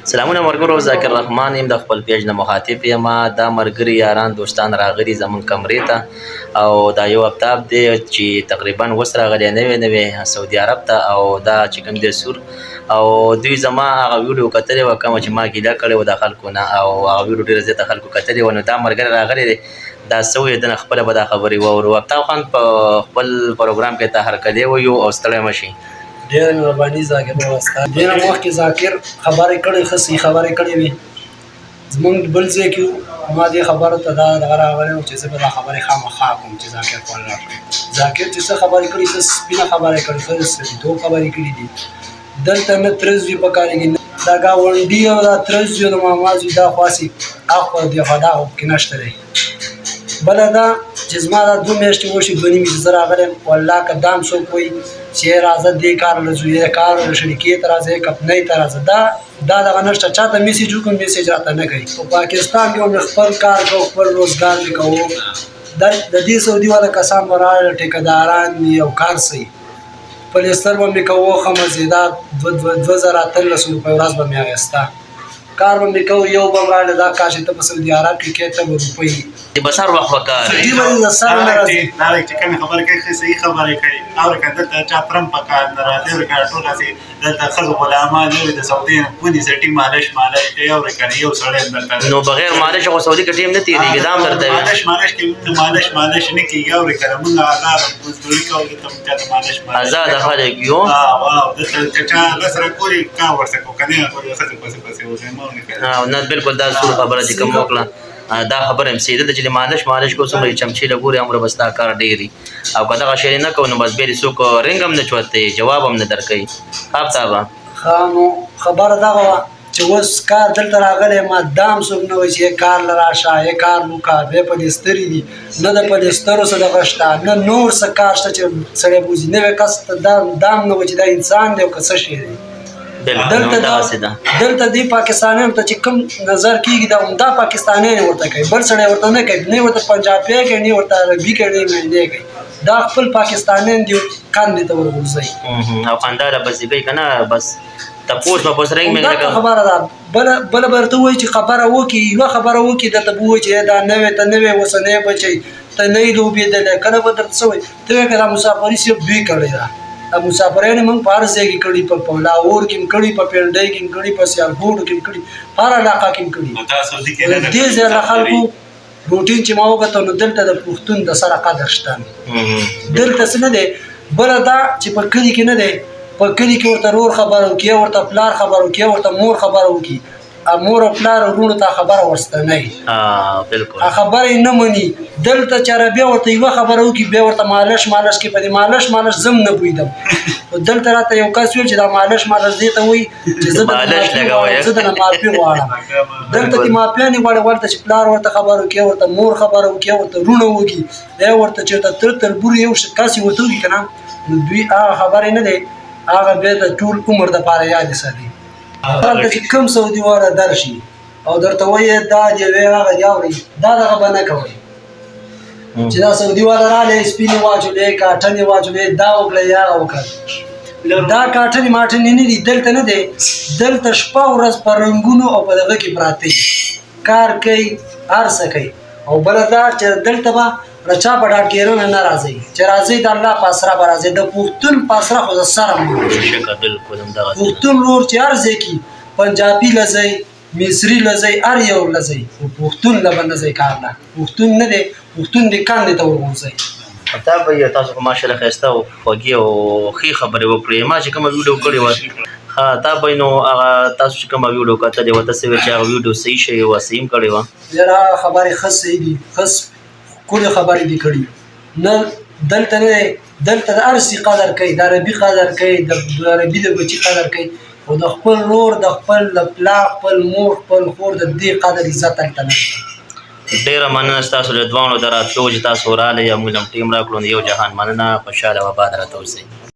سلامونه مرګرو، ذاکر رحمان یم د خپل پیج نه مخاطب یم. دا ملګري یاران دوستان راغلي زمونږ کمرې ته او دا یو افتاب دی چې تقریبا اوس راغلی نوی سعودي عرب ته او دا چې کوم دی سور او دوی زما هغه ویډیو کتلې وه کومه چې ما ګیله کړې وه د خلکو نه او هغه ویډیو ډېره زیاته خلکو کتلې وه. نو دا ملګری راغلی دی دا څه ویې دنه خپله به دا خبرې واورو. افتاب خان په خپل پروګرام کې ته هرکلی ویو او ستړی مه شي. ډېره مهرباني ذاکر بابا ستا. ډېره مخکې ذاکر خبرې کړې ښه صحیح خبرې کړې وې. زمونږ بل ځای کې ما دې خبرو ته دا دغه راغلی وم چې زه به دا خبرې خامخا کوم چې ذاکر کول راکړي. ذاکر چې څه خبرې کړي ښه سپینه خبرې کړي ښه سړیتوب خبرې کړي دي. دلته نه ترز وي په کارېږي دا ګاونډي او دا ترز وي او د ماماز وي دا خواسي اخوا دېخوا دا خو پکې نشته دی. بله دا چې زما دا 2 میاشتې وشي 2 نیمې چې زه راغلی یم والله که دا هم څوک وایي چې راځه دې کار له ځو یا کار له شریکې ته راځه یا کمپنۍ ته راځه دا دغه نشته. چا ته میسیج وکړم میسیج راته نه کوي. په پاکستان کې هم خپل کار کوو خپل روزګار مې کوو. د دې سعودي والا کسان به راغله ټیکهداران وي او کار صحیح پلیستر به مې کوو ښه مزېدار 2013 روپۍ ورځ به مې اخیسته. کار به مې کوو یو به هم راغله دا کار چې ته په سعودي عرب کې کې ته به روپۍ د بسر وخت به کار صحیح به د سر نه راځي. دا چې کومې خبرې کوي ښه صحیح خبرې کوي. اورې که دلته چا پرم په کار نه راځي اورې که ټول هسې دلته ښځو غلامان نه وي د سعودي نه ونیسه ټیم مالش کوي اورې که یو سړی دلته نو بغیر مالش خو سعودي کې ټیم نه تېرېږي دا هم درته وي. مالش کوي مالش نه کېږي اورې که موږ آزاد مزدوري کوو دلته موږ چاته مالش آزاده خلک یو دلته که چا لس راکوري کار ورسره کوو که نه ورې ښځې پسې وځي نه بالکل دا سور خبره چې کوم وکړه دا خبره هم سیده ده چې مالش کو څومره چمچې لګوري عمره بس دا کار ډېري او که دغه شی نه کوو نو بس بیا څوک رنګ هم نه چوتوي جواب هم نه درکوي. افتابه ښه نو خبره دغه وه چې اوس کار دلته راغلی ما دا هم څوک نه وایي چې کار له راشه یا کار وکړه بیا پلیسترې دي نه د پلیسترو څه دغه شته نه نور څه کار شته چې سړی بوځي نوی کس ته دا هم نه وایي چې دا انسان دی او که څه شی دی. دلته دی پاکستانیانو ته چې کوم نظر کېږي دا همدا پاکستانیان ورته کوي بل سړی ورته نه کوي. نه ورته پنجابی کوي نه ورته عربي کوي نه مهندی کوي. دا خپل پاکستانیان دی کاندې ته ورغورځوي او خندا له بسې کوي که نه بس تپوس به بس رنګ همدا خبره ده. بله به ورته ووایي چې خبره وکړي یوه خبره وکړي درته به ووایي چې دا نوی ته نوی اوسنی بچی ته نه یې لوبېدلی کله به درته څه وایي ته وایې که دا مسافري صرف دوی کړې ده. مسافرانو موږ په هر ځای کې کړي په لاهور کې هم کړي په پنډۍ کې هم کړي په سیالکوټ کې هم کړي په هر علاقه کې هم کړي. دې ځای له خلکو روټین چې ما وکتل نو دلته د پښتون د سره قدر شته دلته څه نه دی. بله دا چې په کلي کې نه دی په کلي کې ورته رور خبره وکړي ورته پلار خبره وکړي ورته مور خبره وکړي مور او پلار وروڼو ته خبره ورسته نه وي خبره یې نه مني. دلته چې عربیا ورته یوه خبره وکړي بیا ورته مالش کې په دې مالش زه هم نه پوهېدم. دلته راته یو کس ویل چې دا مالش دې ته وایي چې زه د نه معافي غواړم. دلته کې معافیانې غواړي ورته چې پلار ورته خبره وکړي ورته مور خبره وکړي ورته وروڼه وکړي یا ورته چېرته تر تربور یو کس یې ورته وکړي که نه نو دوی هغه خبرې نه دی هغه بیا د ټول عمر دپاره یادې ساتي. هلته چې کوم سعودي والا درشي او درته وایي دا دی هغه دی اورئ دا دغه به نه کوئ چې دا سعودي والا راغلی سپینې واچولې کاټنې واچولې دا وکړه یا هغه وکړه دا کاټنې ماټنې نه دي دلته نه دی. دلته شپه ورځ په رنګونو او په دغه کې پراته کار کوي هر څه کوي. او بله دا چې دلته به له چا په ډاډګیرنه نه راځئ چې راځئ د الله په اسره به راځئ د پښتون په اسره خو د سره پښتون رور چې هر ځای کې پنجابي له ځئ مصري له ځئ هر یو له ځئ پښتون له به نه ځئ کار نه پښتون نه دی پښتون دې کاندې ته ورغورځئ. دا به تاسو خو ماشاءالله ښایسته او خوږې او ښې خبرې وکړې. ما چې کومه ویډیو کړې وه تا به نو هغه تاسو چې کومه ویډیو کتلې وه ته څه ویل چې هغه ویډیو صحیح شوې وه صحیح هم کړې وه. یاره هغه خبرې ښه صحیح دي ښه ښکلې خبرې دي کړي نه دلته نه دی. دلته د هر څه قدر کوي د عربي قدر کوي د عربي د بچي قدر کوي او د خپل رور د خپل پلار خپل مور خپل خور د دې قدر عزت هلته نشته. ډېره مننه ستاسو له دواړو د راتلو چې تاسو راغلئ او موږ هم ټیم راکړو. یو جهان مننه خوشحاله او آباد راته اوسئ.